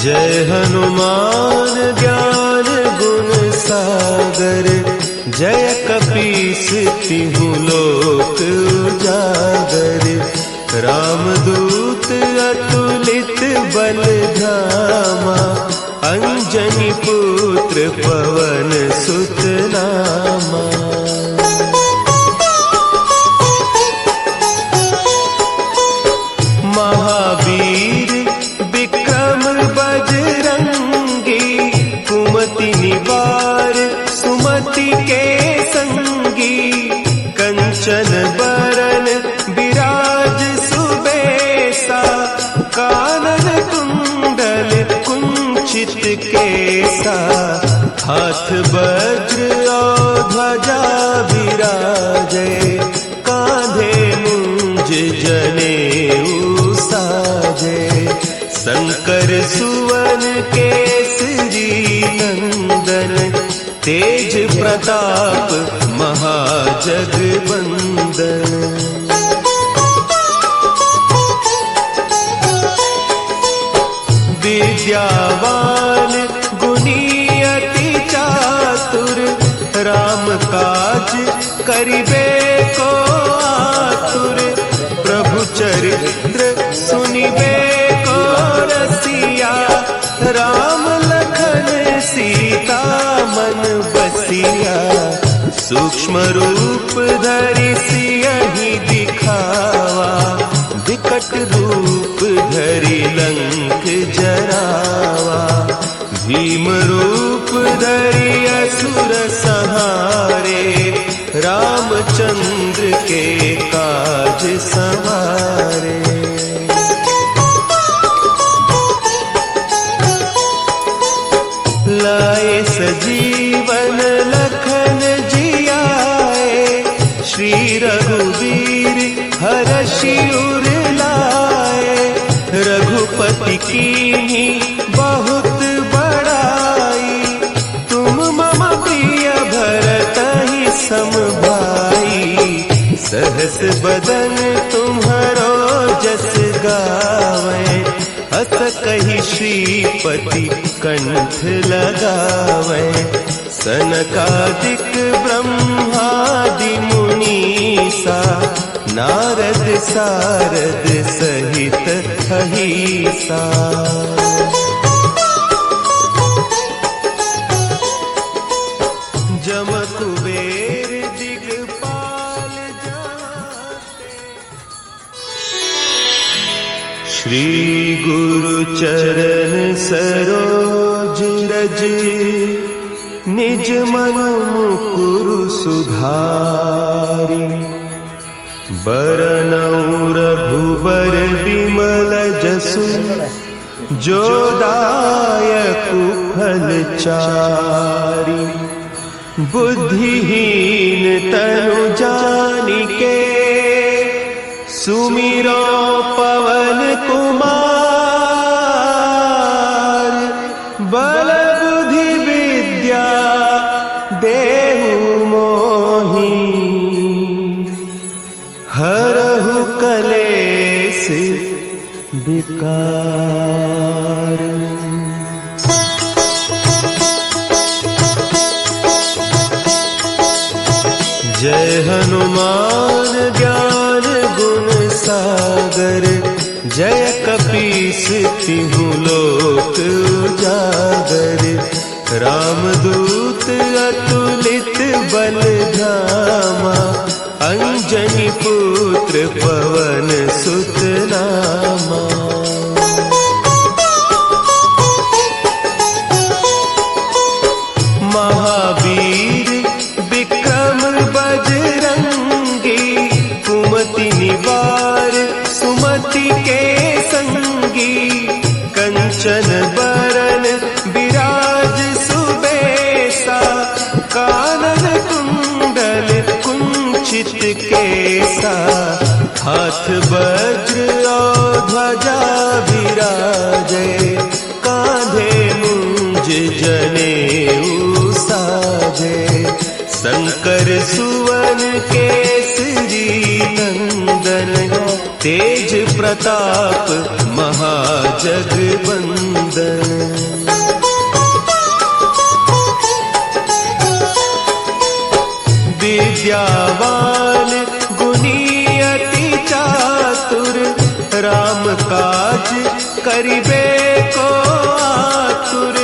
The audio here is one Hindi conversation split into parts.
जय हनुमान ज्ञान गुण सागर, जय कपीस तिहु लोक उजागर। रामदूत अतुलित बल धामा, अंजनी पुत्र पवन सुत नामा। महावीर विक्रम बजरंगी, कुमति निवार सुमति के संगी। कंचन बरन विराज सुबेसा, कानन कुंडल कुंचित केसा। हाथ वज्र और ध्वजा विराजे, कांधे मुंज जनेऊ साजे। शंकर सुवन केसरी नंदन, तेज प्रताप महाजगवंदन। विद्यावान गुणी अति चातुर, राम काज करिबे को आतुर। प्रभु चरित्र सुनिबे को रसिया, राम लखन सीता मन बसिया। सूक्ष्म रूप धरि सियहि दिखावा, विकट रूप धरि लंक जरावा। भीम रूप धरि असुर संहारे, रामचंद्र के काज संवारे। लाए सजीवन लखन जियाए, श्री रघुवीर हरषि उर लाए। रघुपति कीन्ही बहुत बड़ाई, तुम मम प्रिय भरतहि सम भाई। सहस बदन तुम्हरो जस गावे, अस कहि श्रीपति कंठ लगावे। सनकादिक ब्रह्मादि मुनीसा, नारद सारद सहित अहीसा। जम कुबेर दिगपाल जाते, श्री गुरु चरण सरोज रज। निज मन मुकुरु सुधारि, बरनउँ रघुबर विमल जसु। जो दायकु फल चारि, बुद्धिहीन तनु जानिके। सुमिरो पवन कुमार, बल बुद्धि विद्या देहु मोहि। हरहु कलेश विकार। जय हनुमान ज्ञान गुण सागर, जय कपीस तिहु लोक उजागर। रामदूत अतुलित बल धामा, अंजनी पुत्र पवन सुत नामा। महावीर विक्रम बजरंगी, कुमति निवार सुमति के संगी। कंचन बरन विराज सुबेसा, कानन कुंडल कुंचित केसा। हाथ वज्र और ध्वजा विराजे, कांधे मुंज जनेऊ साजे। शंकर सुवन केसरी नंदन, तेज प्रताप महाजगवंदन। जगबंदन। विद्यावान गुणी अति चातुर, राम काज करिबे को आतुर।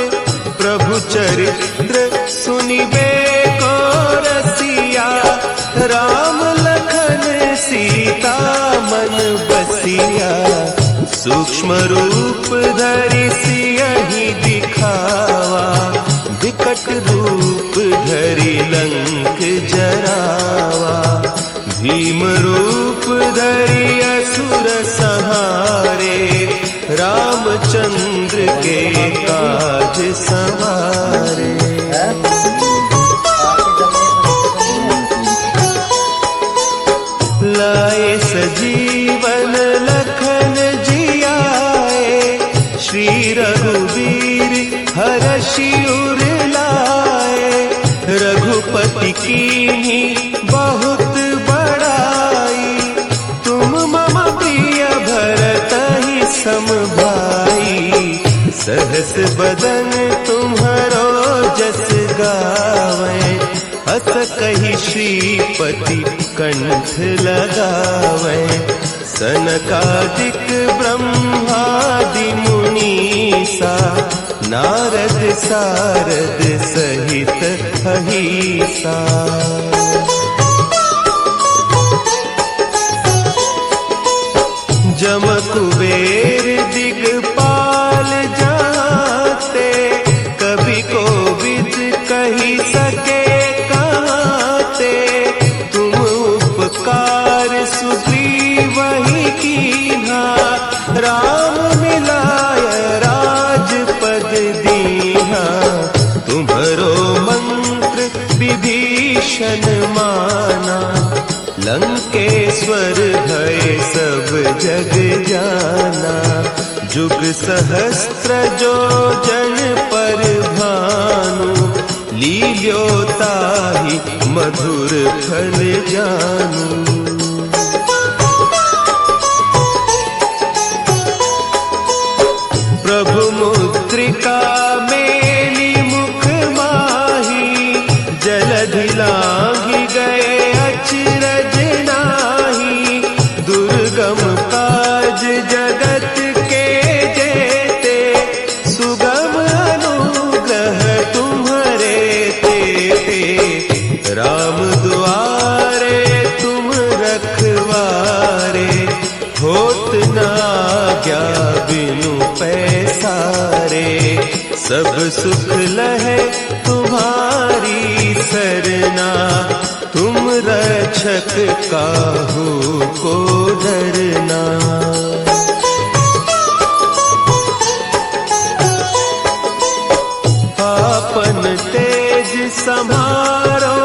प्रभु चरित्र सुनिबे को रसिया, राम लखन सीता मन बसिया। सूक्ष्म रूप धरि सियहि दिखावा, विकट रूप धरि लंक जरावा। भीम रूप धरि असुर संहारे, रामचंद्र के काज संवारे। लाए सजीवन लखन जियाए, श्री रघुवीर हरषि उर लाए। रघुपति कीन्ही बहुत बड़ाई, तुम मम प्रिय भरतहि सम भाई। सहस बदन तुम्हरो जस गावै, अस कहि श्रीपति कंठ लगावै। सनकादिक ब्रह्मादि मुनीसा, नारद सारद सहित अहीसा। जम कुबेर दिगपाल जाते, कवि कोविद कही सके कहते। तुम उपकार सुग्रीवहि कीन्हा, राम मिलाय राजपद दीन्हा। तुम्हरो मंत्र विभीषण माना, लंकेश्वर भय सब जग जाना। जुग सहस्त्र जो जन पर भानु, लील्यो ताहि मधुर फल जानू। प्रभु मुद्रिका मेली मुख माही, जलधि लांघि गए अचरज नाही। दुर्गम काज जगत के जेते, सुगम अनुग्रह तुम्हरे तेते। राम दुआरे तुम रखवारे, होत न आज्ञा बिनु पैसारे। सब सुख लहे तुम्हारी सरना, तुम रक्षक काहू को डरना। आपन तेज समारो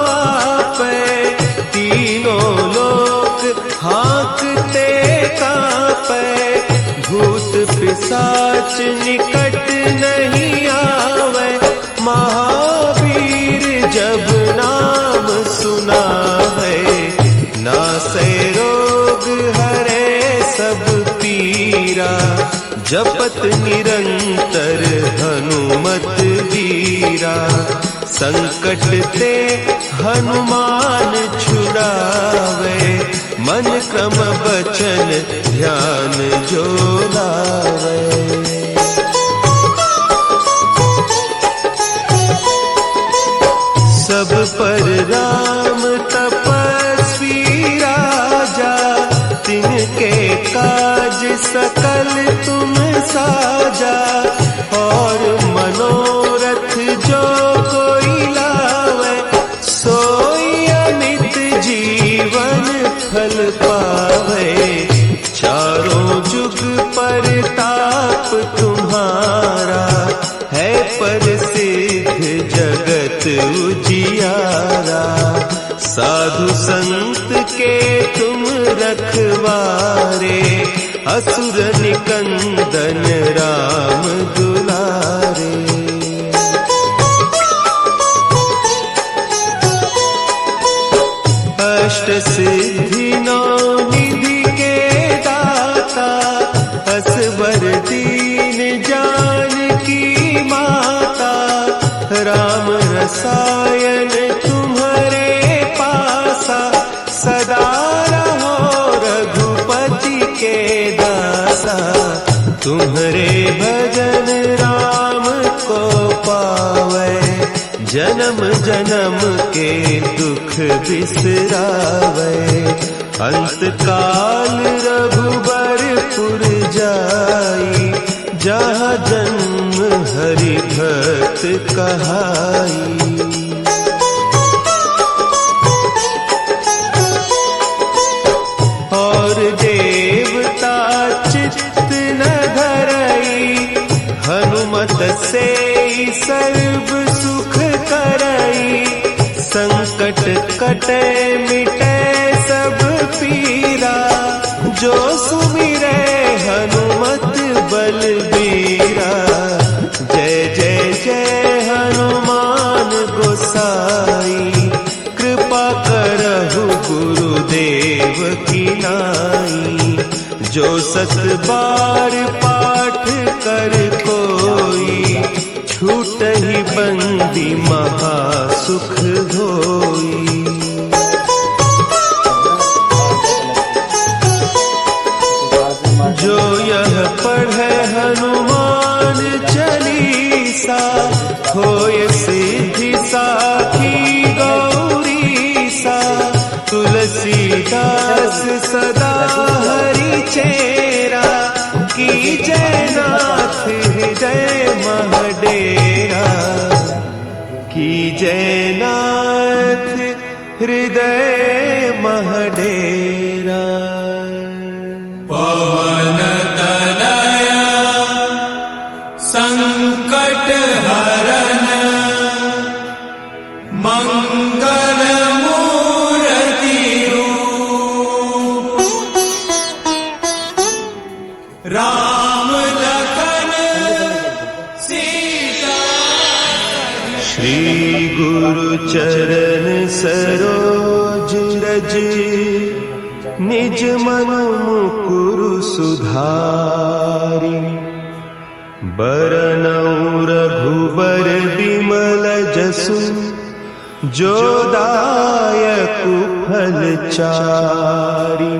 आपै, तीनों लोक हाँकते कांपै। भूत पिशाच निकट नहीं आवे, महावीर जब नाम सुना है। नासै रोग हरे सब पीरा, जपत निरंतर हनुमत वीरा। संकट ते हनुमान छुड़ावे, मन क्रम बचन ध्यान जो लावे। सब पर राम तपस्वी राजा, तिनके काज सकल तुम साजा। और मनोरथ जो कोई लावे, सोई अमित जीवन फल पावे। चारों जुग परताप तुम्हारा, है प्रसिद्ध जगत उजियारा। साधु संत के तुम रखवारे, असुर निकंदन राम दुलारे। अष्ट सिद्धि नौ निधि के दाता, असवर दी रसायन तुम्हारे पासा, सदा रहो रघुपति के दासा। तुम्हारे भजन राम को पावे, जन्म जन्म के दुख बिसरावे। अंत काल रघुबरपुर जाई, जहाँ जन्म हरि भक्त कहाई। और देवता चित्त न धरई, हनुमत से सर्व सुख करई। संकट कटे मिटे सब पीरा, जो सुमिरे हनुमत बलबीरा। जय जय जय हनुमान गोसाई, कृपा करहु गुरुदेव की नाई। जो 7 बार पाठ कर कोई, छूटहि बंदी महासुख होई। जो यह पढ़े हनुमान चालीसा, होय सिद्धि साखी गौरीसा। तुलसीदास सदा हरि चेरा, की जयनाथ हृदय महडेरा। की जयनाथ हृदय महडेरा। पवन तनया संकट हरन, मंगल मूर्ति रूप। राम लखन सीता। श्री गुरु चरण सरोज रज, निज मन मुकुरु सुधारि। बरनउँ रघुबर बिमल जसु, जो दायकु फल चारि।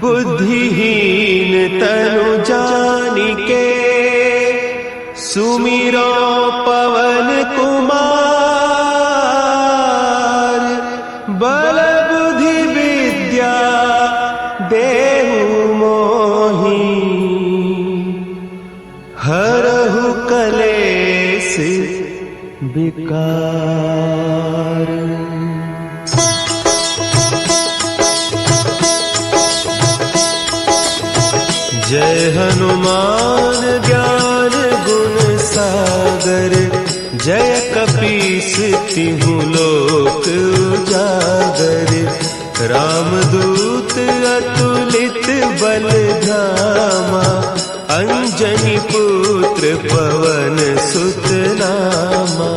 बुद्धिहीन तनु जानिके, सुमिरो पवन कुमार। बल बुद्धि विद्या देहु मोहि, हरहु कलेस विकार। जय हनुमान ज्ञान गुण सागर, जय कपीस तिहु लोक उजागर। रामदूत अतुलित बल धामा, अंजनी पुत्र पवन सुत नामा।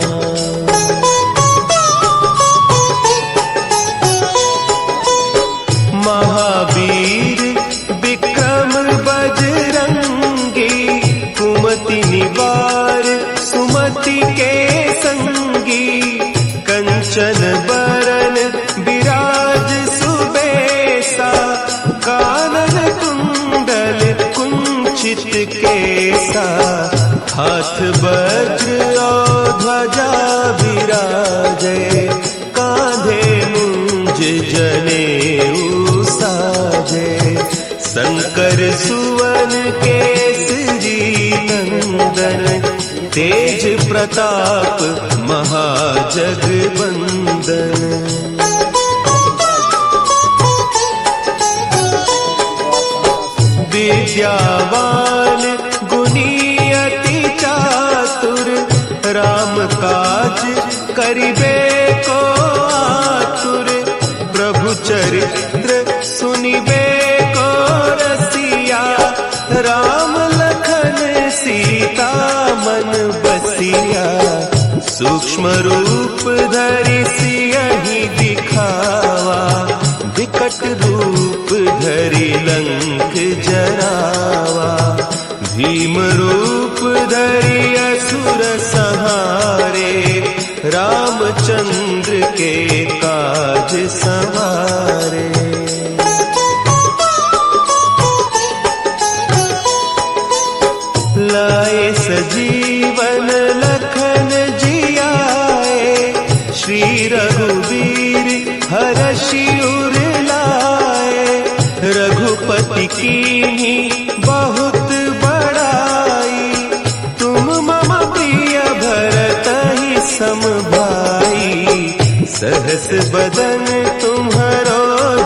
महावीर विक्रम बजरंगी, कुमति निवार सुमति के संगी। कंचन बरन विराज सुबेसा, कानन कुंडल कुंचित केसा। हाथ वज्र और ध्वजा विराजे, कांधे मुंज जनेऊ साजे। शंकर सुवन केसरी नंदन, तेज प्रताप महाजगवंदन। विद्यावान गुणी अति चातुर, राम काज करिबे को आतुर। प्रभु चरित्र सुनिबे को रसिया, राम लखन सीता मन बसिया। सूक्ष्म रूप धरि सियहि दिखावा, विकट रूप धरि लंक जरावा। भीम रूप धरि असुर संहारे, सजीवन लखन जियाए, श्री रघुवीर हरषि उर लाए। रघुपति कीन्ही बहुत बड़ाई, तुम मम प्रिय भरतहि सम भाई। सहस बदन तुम्हरो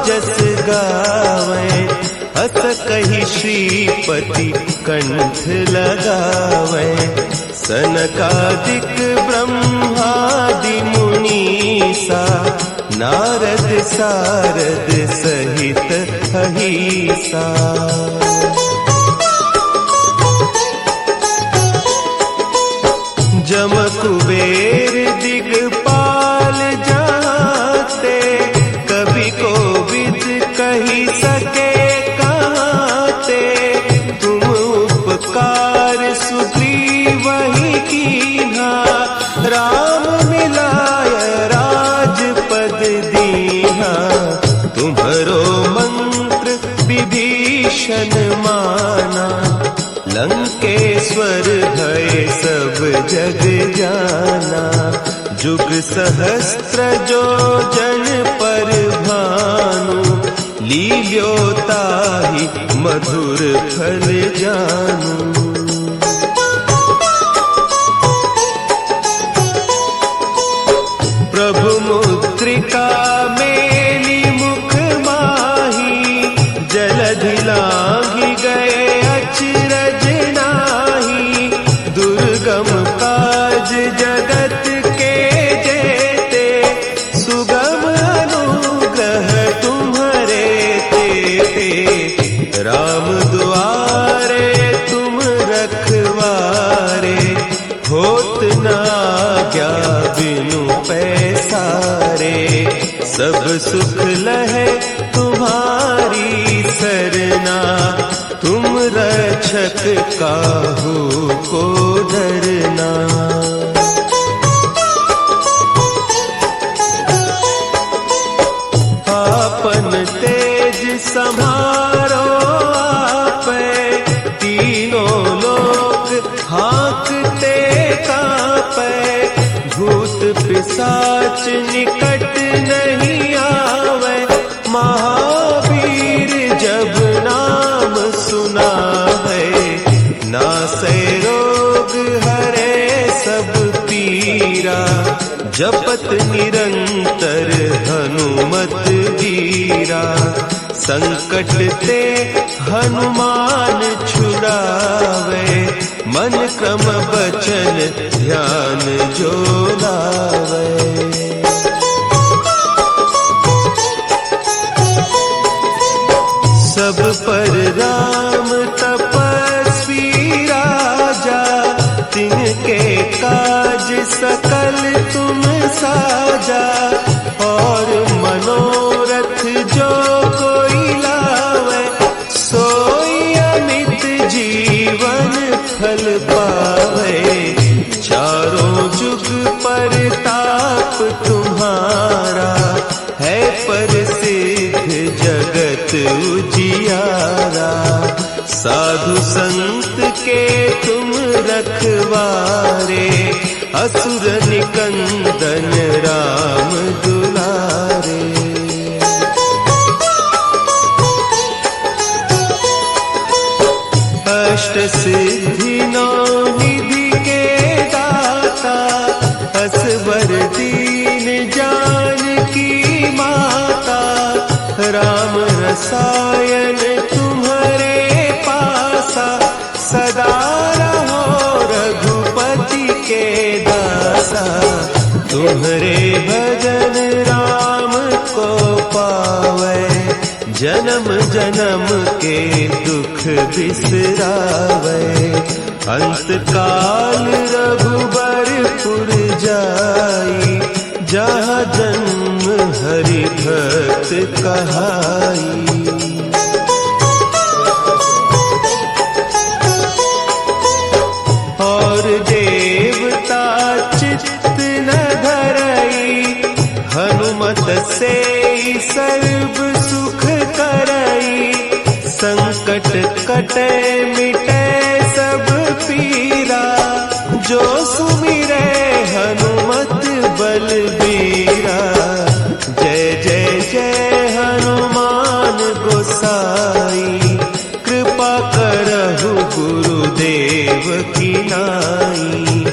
जस गावें, अस कहि श्रीपति कंठ लगावें। सनकादिक ब्रह्मादि मुनीसा, नारद सारद सहित अहीसा। जम कुबेर दिगपाल जाते, कवि कोविद कही सके कहते। तुम उपकार सुग्रीवहि कीन्हा, राम मिलाय राजपद दीन्हा। तुम्हरो मंत्र विभीषण माना, लंकेश्वर भय सब जग जाना। जुग सहस्त्र जो जन पर भानु, लील्योताहि मधुर फल जानू। प्रभु मुद्रिका मेली मुख माही, जलधि लांघि गए अचरज नाही। दुर्गम काज जगत के जेते, सुगम अनुग्रह तुम्हरे तेते। राम दुआरे तुम रखवारे, होत न आज्ञा बिनु पैसारे। सब सुख लहे तुम्हारी सरना, तुम रक्षक काहू को डरना। आपन तेज समारो आपै, तीनों लोक हाँकते कांपै। भूत पिशाच निकट नहीं आवे, महावीर जब नाम सुना है। नासै रोग हरे सब पीरा, जपत निरंतर हनुमत वीरा। संकट ते हनुमान छुड़ावे, मन क्रम बचन ध्यान जो लावे। सब पर राम तपस्वी राजा, तिनके काज सकल तुम साजा। और मनोरथ जो कोई लावे, सोई अमित जीवन फल पावे। चारों जुग परताप तुम्हारा, है प्रसिद्ध जगत उजियारा। साधु संत के तुम रखवारे, असुर निकंदन राम दुलारे। अष्ट सिद्धि नौ निधि के दाता, असवर दीन जानकी माता। राम रसायन तुम्हारे पासा, सदा रहो रघुपति के दासा। तुम्हारे भजन राम को पावे, जन्म जन्म के दुख बिसरावे। अंत काल रघुबरपुर जाई, जहाँ जन्म हरि भक्त कहाई। और देवता चित्त न धरई, हनुमत से सर्व सुख करई। संकट कटे मिटे सब पीरा, गुरुदेव की नाई।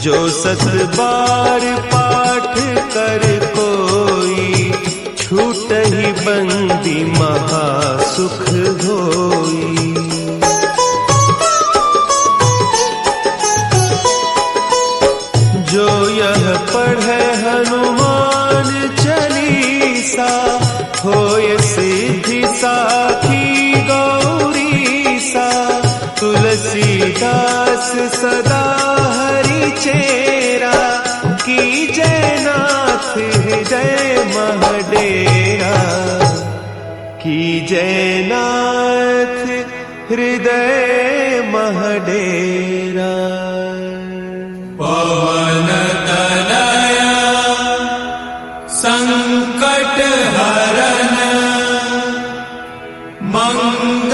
जो 7 बार पाठ कर कोई, छूट ही बंदी महासुख होई। जो यह पढ़े हनुमान चालीसा, होय सिद्धि साखी गौरीसा। तुलसीदास सदा हरि चेरा, कीजय नाथ हृदय मह डेरा। कीजय नाथ हृदय मह डेरा। पवन तनया संकट हरन मंगल